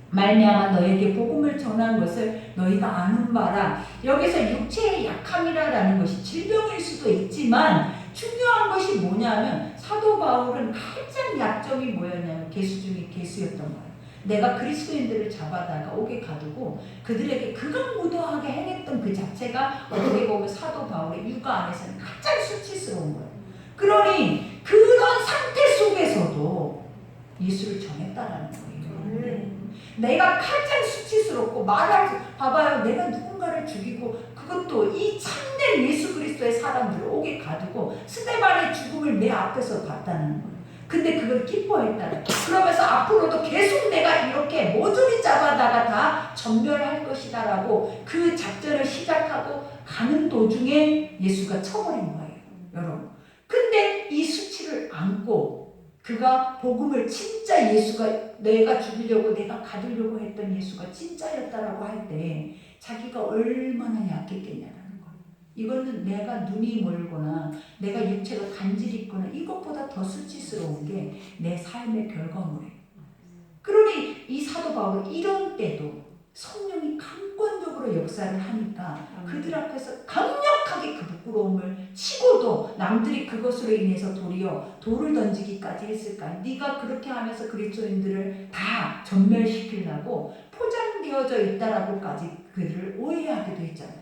말미암아 너에게 복음을 전한 것을 너희가 아는 바라. 여기서 육체의 약함이라는 것이 질병일 수도 있지만 중요한 것이 뭐냐면 사도 바울은 가장 약점이 뭐였냐면 개수 중에 개수였던 거예요. 내가 그리스도인들을 잡아다가 옥에 가두고 그들에게 극악무도하게 행했던 그 자체가 어떻게 보면 사도 바울의 육아 안에서는 가장 수치스러운 거예요. 그러니 그런 상태 속에서도 예수를 전했다라는 거예요. 내가 가장 수치스럽고 봐봐요. 내가 누군가를 죽이고 그것도 이 참된 예수 그리스도의 사람들을 옥에 가두고 스데반의 죽음을 내 앞에서 봤다는 거예요. 근데 그걸 기뻐했다는 거예요. 그러면서 앞으로도 계속 내가 이렇게 모조리 잡아다가 다 전멸할 것이다 라고 그 작전을 시작하고 가는 도중에 예수가 쳐버린 거예요. 여러분. 근데 이 수치를 안고 그가 복음을 진짜 예수가 내가 죽이려고 내가 가두려고 했던 예수가 진짜였다라고 할 때 자기가 얼마나 약했겠냐라는 거예요. 이거는 내가 눈이 멀거나 내가 육체가 간질이 있거나 이것보다 더 수치스러운 게 내 삶의 결과물이에요. 그러니 이 사도 바울은 이런 때도 성령이 강권적으로 역사를 하니까 그들 앞에서 강력하게 그 부끄러움을 치고도 남들이 그것으로 인해서 도리어 돌을 던지기까지 했을까? 네가 그렇게 하면서 그리스도인들을 다 전멸시키려고 포장되어져 있다라고까지 그들을 오해하기도 했잖아요.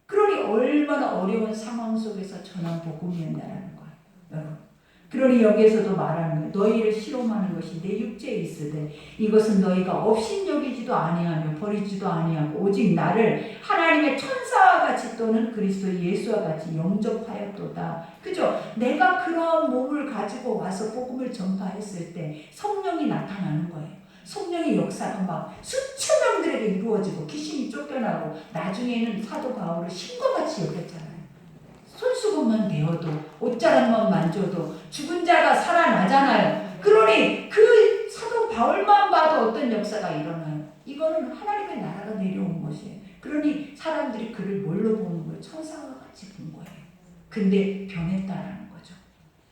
그러니 얼마나 어려운 상황 속에서 전한 복음이었냐라는 거예요, 여러분. 그러니 여기에서도 말하는 거예요. 너희를 실험하는 것이 내 육체에 있으되 이것은 너희가 업신여기지도 아니하며 버리지도 아니하고 오직 나를 하나님의 천사와 같이 또는 그리스도 예수와 같이 영접하였도다. 그죠? 내가 그런 몸을 가지고 와서 복음을 전파했을 때 성령이 나타나는 거예요. 성령의 역사가 막 수천 명들에게 이루어지고 귀신이 쫓겨나고 나중에는 사도 바울을 신과 같이 여겼잖아요. 손수건만 대어도 옷자락만 만져도 죽은 자가 살아나잖아요. 그러니 그 사도 바울만 봐도 어떤 역사가 일어나요. 이거는 하나님의 나라가 내려온 것이에요. 그러니 사람들이 그를 뭘로 보는 거예요? 천사와 같이 본 거예요. 근데 변했다라는 거죠.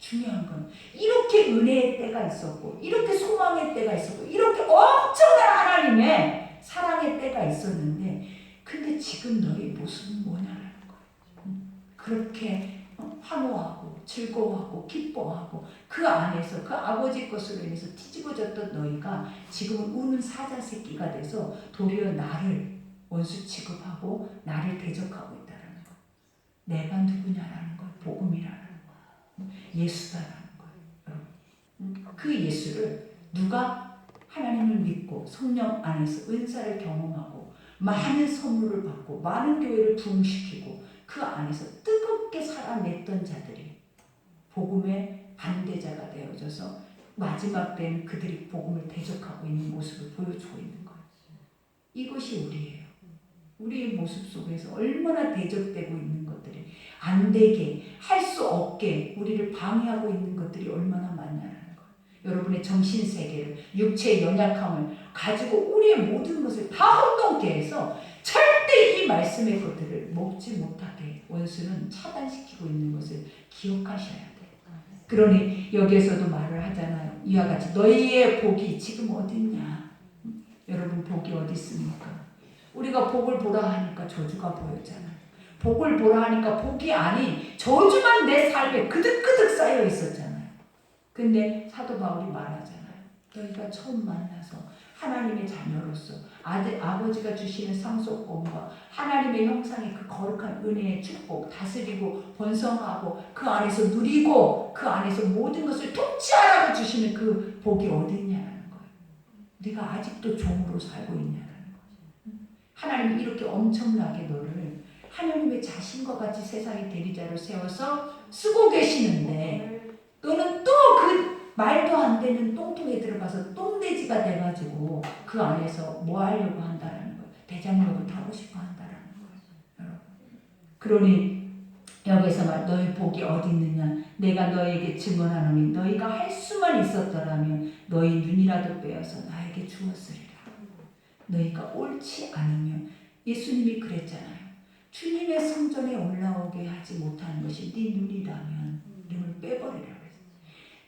중요한 건 이렇게 은혜의 때가 있었고 이렇게 소망의 때가 있었고 이렇게 엄청난 하나님의 사랑의 때가 있었는데 근데 지금 너희 모습은 뭐냐라는 거예요. 그렇게 환호하고 즐거워하고 기뻐하고 그 안에서 그 아버지 것으로 인해서 뒤집어졌던 너희가 지금은 우는 사자 새끼가 돼서 도리어 나를 원수 취급하고 나를 대적하고 있다는 거. 내가 누구냐라는 거, 복음이라는 거, 예수다라는 거예요. 그 예수를 누가 하나님을 믿고 성령 안에서 은사를 경험하고 많은 선물을 받고 많은 교회를 부흥시키고 그 안에서 뜨겁게 살아냈던 자들이 복음의 반대자가 되어져서 마지막 때는 그들이 복음을 대적하고 있는 모습을 보여주고 있는 거예요. 이것이 우리예요. 우리의 모습 속에서 얼마나 대적되고 있는 것들이 안 되게 할 수 없게 우리를 방해하고 있는 것들이 얼마나 많냐는 거예요. 여러분의 정신세계를 육체의 연약함을 가지고 우리의 모든 것을 다 혼동케 해서 절대 이 말씀의 것들을 먹지 못하게 원수는 차단시키고 있는 것을 기억하셔야 돼요. 그러니 여기에서도 말을 하잖아요. 이와 같이 너희의 복이 지금 어디 있냐? 여러분 복이 어디 있습니까? 우리가 복을 보라 하니까 저주가 보였잖아요. 복을 보라 하니까 복이 아닌 저주만 내 삶에 그득그득 쌓여 있었잖아요. 근데 사도 바울이 말하잖아요. 너희가 처음 만나서 하나님의 자녀로서 아버지가 주시는 상속권과 하나님의 형상의 그 거룩한 은혜의 축복, 다스리고 번성하고 그 안에서 누리고 그 안에서 모든 것을 통치하라고 주시는 그 복이 어디 있냐는 거예요. 네가 아직도 종으로 살고 있냐는 거예요. 하나님이 이렇게 엄청나게 너를 하나님의 자신과 같이 세상의 대리자로 세워서 쓰고 계시는데 너는 또 그 말도 안 되는 똥통에 들어가서 똥돼지가 돼가지고 그 안에서 뭐 하려고 한다는 거예요. 대장역을 타고 싶어 한다는 거예요. 여러분. 그러니 여기서 말 너희 복이 어디 있느냐 내가 너에게 증언하노니 너희가 할 수만 있었더라면 너희 눈이라도 빼어서 나에게 주었으리라. 너희가 옳지 않으면 예수님이 그랬잖아요. 주님의 성전에 올라오게 하지 못하는 것이 네 눈이라면 눈을 빼버리라.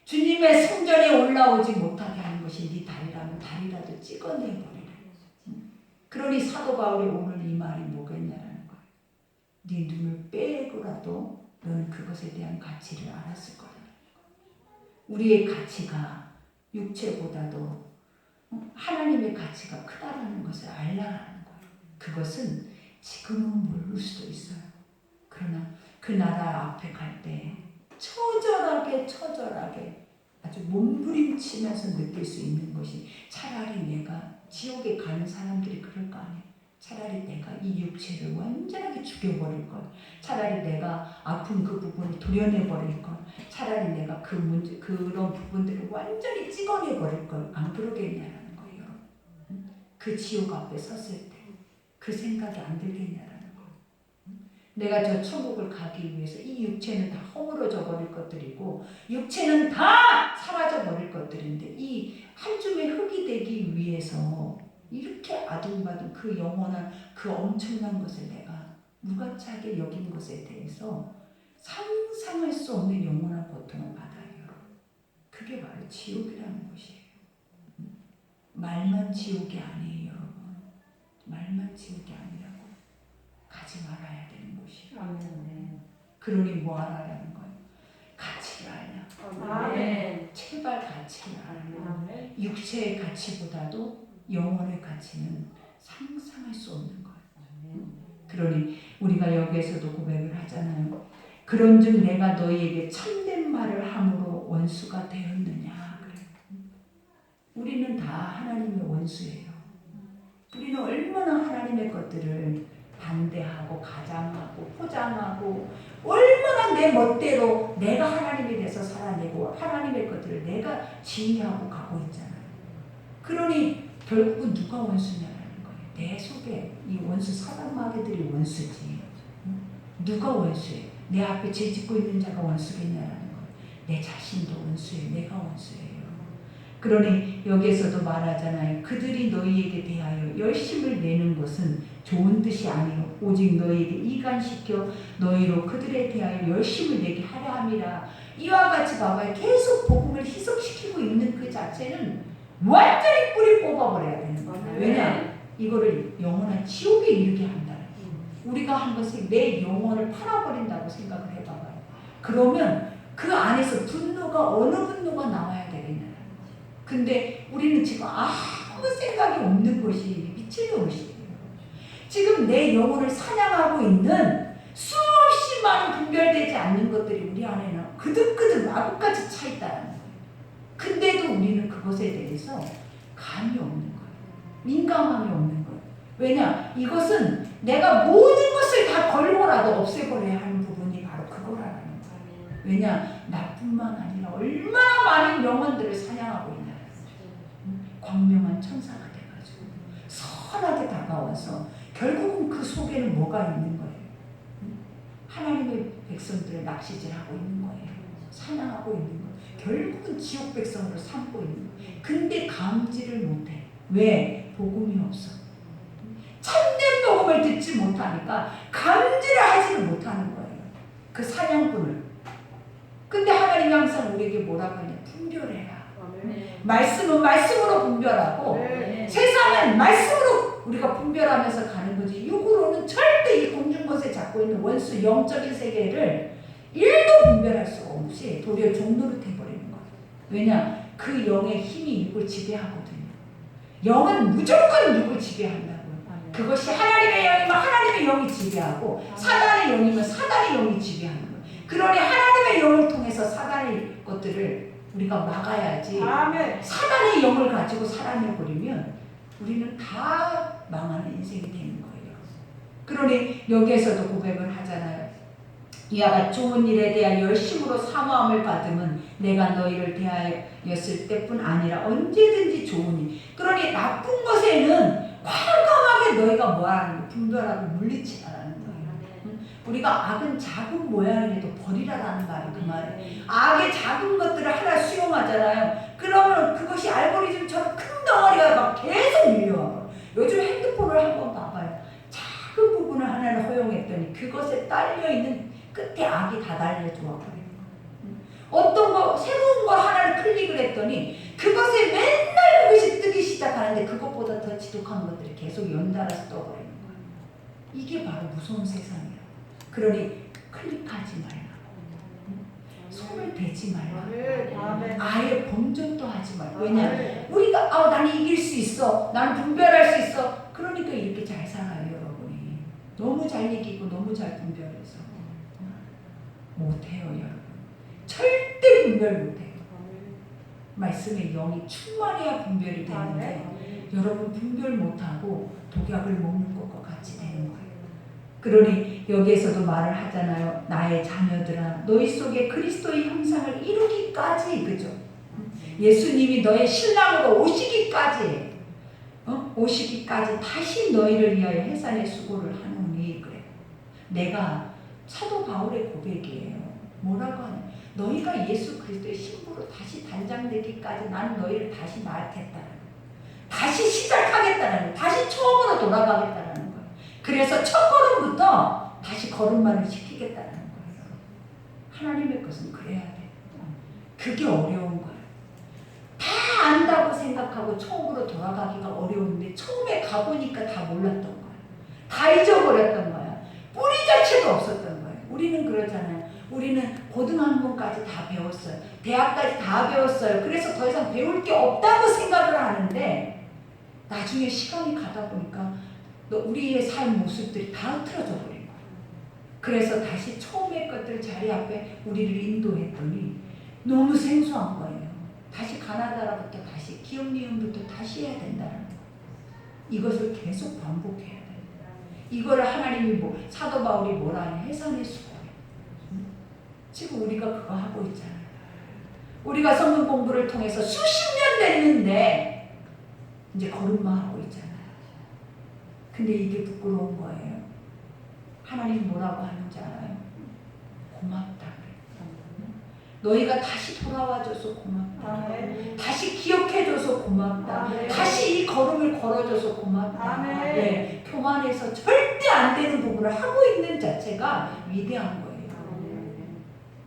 주님의 성전에 올라오지 못하게 하는 것이 네 다리라면 다리라도 찍어내버리라. 그러니 사도 바울이 오늘 이 말이 뭐겠냐는 거예요. 네 눈을 빼고라도 너는 그것에 대한 가치를 알았을 거다. 우리의 가치가 육체보다도 하나님의 가치가 크다라는 것을 알라라는 거예요. 그것은 지금은 모를 수도 있어요. 그러나 그 나라 앞에 갈 때 처절하게 아주 몸부림치면서 느낄 수 있는 것이 차라리 내가 지옥에 가는 사람들이 그럴 거 아니에요. 차라리 내가 이 육체를 완전하게 죽여버릴 걸, 차라리 내가 아픈 그 부분을 도려내버릴 걸, 차라리 내가 그 문제 그런 부분들을 완전히 찍어내버릴 걸 안 그러겠냐라는 거예요. 그 지옥 앞에 섰을 때 그 생각이 안 들겠냐라는 거예요. 내가 저 천국을 가기 위해서 이 육체는 다 허물어져 버릴 것들이고 육체는 다 사라져 버릴 것들인데 이 한 줌의 흙이 되기 위해서 이렇게 아둥바둥 그 영원한 그 엄청난 것을 내가 무가치하게 여긴 것에 대해서 상상할 수 없는 영원한 고통을 받아요. 그게 바로 지옥이라는 것이에요. 말만 지옥이 아니에요, 여러분. 말만 치는 게 아니라고. 가지 말아야 되는 곳이에요. 아멘. 그러니 뭐 하라는 거예요? 가치를 알라. 아멘. 제발 가치를 알라. 아멘. 육체의 가치보다도 영혼의 가치는 상상할 수 없는 거예요. 그러니 우리가 여기에서도 고백을 하잖아요. 그런즉 내가 너희에게 참된 말을 함으로 원수가 되었느냐. 우리는 다 하나님의 원수예요. 우리는 얼마나 하나님의 것들을 반대하고 가장하고 포장하고 얼마나 내 멋대로 내가 하나님에 대해서 살아내고 하나님의 것들을 내가 지휘하고 가고 있잖아요. 그러니 결국은 누가 원수냐라는 거예요. 내 속에 이 원수 사단마귀들이 원수지. 누가 원수예요? 내 앞에 죄 짓고 있는 자가 원수겠냐라는 거예요. 내 자신도 원수예요. 내가 원수예요. 그러니 여기에서도 말하잖아요. 그들이 너희에게 대하여 열심을 내는 것은 좋은 뜻이 아니요 오직 너희에게 이간시켜 너희로 그들에 대하여 열심을 내게 하려 함이라. 이와 같이 봐봐요. 계속 복음을 희석시키고 있는 그 자체는 완전히 뿌리 뽑아버려야 되는 거예요. 왜냐? 이거를 영원한 지옥에 이르게 한다. 우리가 한 번씩 내 영혼을 팔아버린다고 생각을 해봐봐요. 그러면 그 안에서 분노가 어느 분노가 나와야 되겠냐. 근데 우리는 지금 아무 생각이 없는 것이 미친놈이에요. 지금 내 영혼을 사냥하고 있는 수없이 많은 분별되지 않는 것들이 우리 안에는 그득그득 마구같이 차 있다는 거예요. 근데도 우리는 그것에 대해서 감이 없는 거예요. 민감함이 없는 거예요. 왜냐? 이것은 내가 모든 것을 다 걸고라도 없애버려야 하는 부분이 바로 그거라는 거예요. 왜냐? 나뿐만 아니라 얼마나 많은 영혼들을 사냥하고 있냐. 광명한 천사가 돼가지고 선하게 다가와서 결국은 그 속에는 뭐가 있는 거예요? 하나님의 백성들을 낚시질하고 있는 거예요. 사냥하고 있는 거예요. 결국은 지옥 백성으로 삼고 있는 거예요. 근데 감지를 못해. 왜? 복음이 없어. 참된 복음을 듣지 못하니까 감지를 하지를 못하는 거예요. 그 사냥꾼을. 근데 하나님이 항상 우리에게 뭐라고 하냐? 분별해라. 말씀은 말씀으로 분별하고 세상은 말씀으로 우리가 분별하면서 가는 거지. 육으로는 절대 이 공중것에 잡고 있는 원수 영적인 세계를 1도 분별할 수 없이 도리어 종노릇해버리는 거예요. 왜냐? 그 영의 힘이 육을 지배하거든요. 영은 무조건 육을 지배한다고요. 그것이 하나님의 영이면 하나님의 영이 지배하고 사단의 영이면 사단의 영이 지배하는 거예요. 그러니 하나님의 영을 통해서 사단의 것들을 우리가 막아야지. 아멘. 사단의 영을 가지고 살아내버리면 우리는 다 망하는 인생이 되는 거예요. 그러니 여기에서도 고백을 하잖아요. 이와 같이 좋은 일에 대한 열심으로 사모함을 받으면 내가 너희를 대하였을 때뿐 아니라 언제든지 좋은 일. 그러니 나쁜 것에는 과감하게 너희가 뭐하는 거 분별하고 물리치라는 거예요. 우리가 악은 작은 모양이라도 버리라라는 말이 그 말이에요. 악의 작은 것들을 하나 수용하잖아요. 그러면 그것이 알고리즘처럼 큰 덩어리가 막 계속 밀려와요. 요즘 핸드폰을 한번 봐봐요. 작은 부분을 하나를 허용했더니 그것에 딸려있는 끝에 악이 다 달려들어 버리는 거예요. 어떤 거 새로운 걸 하나를 클릭을 했더니 그것에 맨날 그것이 뜨기 시작하는데 그것보다 더 지독한 것들이 계속 연달아서 떠버리는 거예요. 이게 바로 무서운 세상이에요. 그러니 클릭하지 말라. 손을 대지 말라. 아예 범접도 하지 말라. 왜냐? 우리가 나는 이길 수 있어. 나는 분별할 수 있어. 그러니까 이렇게 잘 살아요, 여러분이. 너무 잘 이기고 너무 잘 분별해서. 못해요, 여러분. 절대 분별 못해요. 말씀의 영이 충만해야 분별이 되는데 여러분 분별 못하고 독약을 먹는 것과 같이 되는 거예요. 그러니 여기에서도 말을 하잖아요. 나의 자녀들아 너희 속에 그리스도의 형상을 이루기까지, 그죠? 예수님이 너의 신랑으로 오시기까지 오시기까지 다시 너희를 위하여 해산의 수고를 하노니. 그래. 내가 사도 바울의 고백이에요. 뭐라고 하냐? 너희가 예수 그리스도의 신부로 다시 단장되기까지 나는 너희를 다시 낳겠다는 거예요. 다시 시작하겠다는 거예요. 다시 처음으로 돌아가겠다는 거예요. 그래서 첫 걸음부터 다시 걸음만을 시키겠다는 거예요. 하나님의 것은 그래야 돼요. 그게 어려운 거예요. 다 안다고 생각하고 처음으로 돌아가기가 어려운데 처음에 가보니까 다 몰랐던 거야. 다 잊어버렸던 거야. 뿌리 자체도 없었던 거예요. 우리는 그러잖아요. 우리는 고등학문까지 다 배웠어요. 대학까지 다 배웠어요. 그래서 더 이상 배울 게 없다고 생각을 하는데 나중에 시간이 가다 보니까 우리의 삶 모습들이 다 흐트러져 버린 거예요. 그래서 다시 처음의 것들 자리 앞에 우리를 인도했더니 너무 생소한 거예요. 다시 가나다라부터 다시 기억 니은부터 다시 해야 된다는 거. 이것을 계속 반복해야 돼. 이거를 하나님이 사도 바울이 뭐라 하냐, 해산의 수고예요. 지금 우리가 그거 하고 있잖아요. 우리가 성경 공부를 통해서 수십 년 됐는데 이제 걸음마 하고 있잖아요. 근데 이게 부끄러운 거예요. 하나님 뭐라고 하는지 알아요? 고맙다 그래요. 너희가 다시 돌아와줘서 고맙다. 다시 기억해줘서 고맙다. 다시 이 걸음을 걸어줘서 고맙다. 네, 교만해서 절대 안 되는 부분을 하고 있는 자체가 위대한 거예요.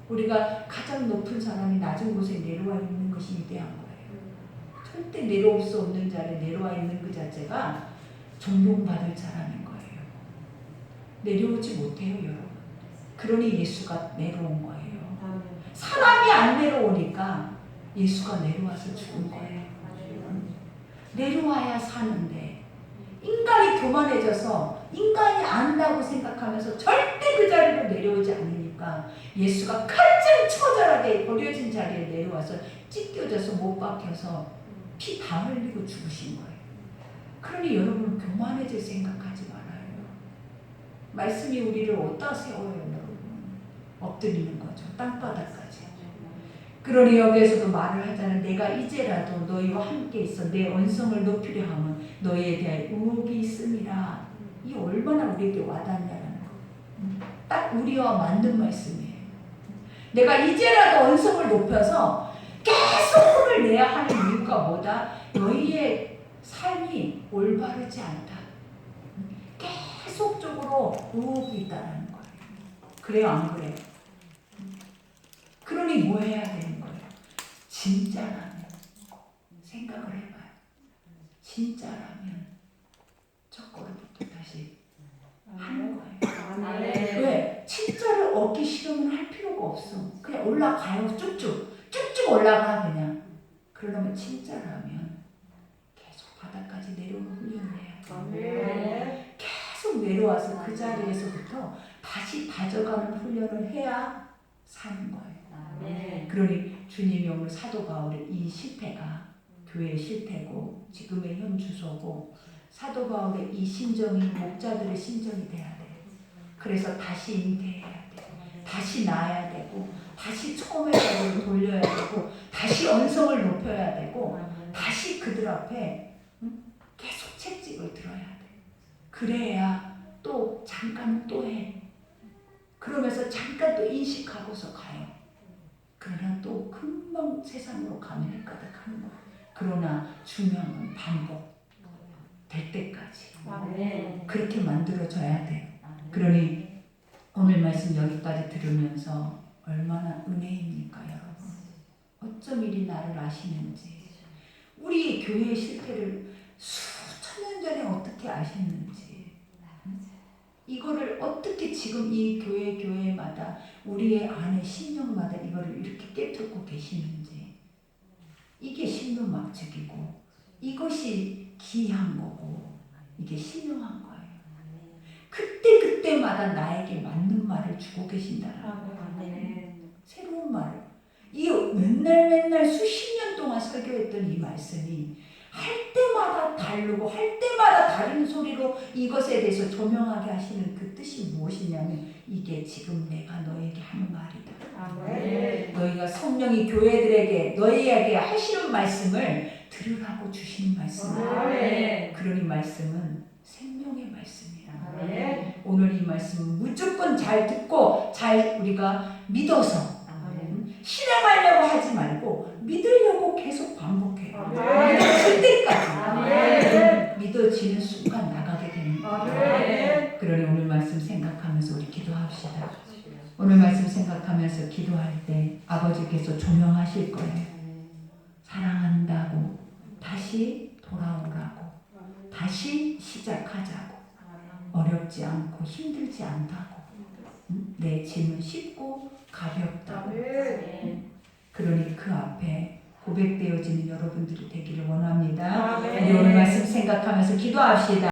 우리가 가장 높은 사람이 낮은 곳에 내려와 있는 것이 위대한 거예요. 절대 내려올 수 없는 자리에 내려와 있는 그 자체가 존경받을 사람인 거예요. 내려오지 못해요, 여러분. 그러니 예수가 내려온 거예요. 사람이 안 내려오니까 예수가 내려와서 죽은 거예요. 내려와야 사는데 인간이 교만해져서 인간이 안다고 생각하면서 절대 그 자리로 내려오지 않으니까 예수가 가장 처절하게 버려진 자리에 내려와서 찢겨져서 못 박혀서 피 다 흘리고 죽으신 거예요. 그러니 여러분 교만해질 생각하지 말아요. 말씀이 우리를 어디다 세워요, 여러분? 엎드리는 거죠. 땅바닥까지. 그러니 여기에서도 말을 하잖아요. 내가 이제라도 너희와 함께 있어 내 언성을 높이려 하면 너희에 대한 의혹이 있음이라. 이 얼마나 우리에게 와닿냐라는 거. 딱 우리와 맞는 말씀이에요. 내가 이제라도 언성을 높여서 계속 혼을 내야 하는 이유가 뭐다? 너희의 삶이 올바르지 않다. 계속적으로 의혹이 있다는 거예요. 그래요, 안 그래요? 그러니 뭐 해야 되는 거예요? 진짜라면 생각을 해봐요. 진짜라면 첫 걸음부터 다시 하는 거예요. 왜? 진짜를 얻기 싫으면 할 필요가 없어. 그냥 올라가요. 쭉쭉 올라가 그냥. 그러려면 진짜라면 계속 바닥까지 내려오는 훈련을 해야 돼요. 계속 내려와서 그 자리에서부터 다시 다져가는 훈련을 해야 사는 거예요. 그러니 주님이 오늘 사도 바울의 이 실패가 교회의 실패고 지금의 현 주소고 사도 바울의 이 심정이 목자들의 심정이 돼야 돼요. 그래서 다시 잉태해야 돼요. 다시 낳아야 되고 다시 처음의 자리를 돌려야 되고 다시 언성을 높여야 되고 다시 그들 앞에 계속 채찍을 들어야 돼. 그래야 또 잠깐 또 해. 그러면서 잠깐 또 인식하고서 가요. 그러나 또 금방 세상으로 가면 헷가득하는 거예요. 그러나 중요한 건 반복 될 때까지 그렇게 만들어져야 돼요. 그러니 오늘 말씀 여기까지 들으면서 얼마나 은혜입니까, 여러분? 어쩜 이리 나를 아시는지, 우리 교회의 실패를 수천 년 전에 어떻게 아셨는지, 이거를 어떻게 지금 이 교회마다 우리의 안에 심령마다 이거를 이렇게 깨닫고 계시는지, 이게 신묘막측이고 이것이 기이한 거고 이게 신묘한 거예요. 그때마다 나에게 맞는 말을 주고 계신다는 거예요. 새로운 말을. 이 맨날 수십 년 동안 설교했던 이 말씀이 할 때마다 다르고 할 때마다 다른 소리로 이것에 대해서 조명하게 하시는 그 뜻이 무엇이냐면 이게 지금 내가 너에게 하는 말이다. 너희가 성령이 교회들에게 너희에게 하시는 말씀을 들으라고 주시는 말씀이에요. 그러니 말씀은 생명의 말씀이에요. 오늘 이 말씀은 무조건 잘 듣고 잘 우리가 믿어서 실행하려고 하지 말고 믿으려고 계속 반복해요. 믿어질 때까지 믿어지는 순간 나가게 되는 거예요. 그러니 오늘 말씀 생각하면서 우리 기도합시다. 오늘 말씀 생각하면서 기도할 때 아버지께서 조명하실 거예요. 사랑한다고 다시 돌아오라고, 다시 시작하자고, 어렵지 않고 힘들지 않다고, 내 짐은 쉽고 가볍다고. 그러니 그 앞에 고백되어지는 여러분들이 되기를 원합니다. 우리 오늘 말씀 생각하면서 기도합시다.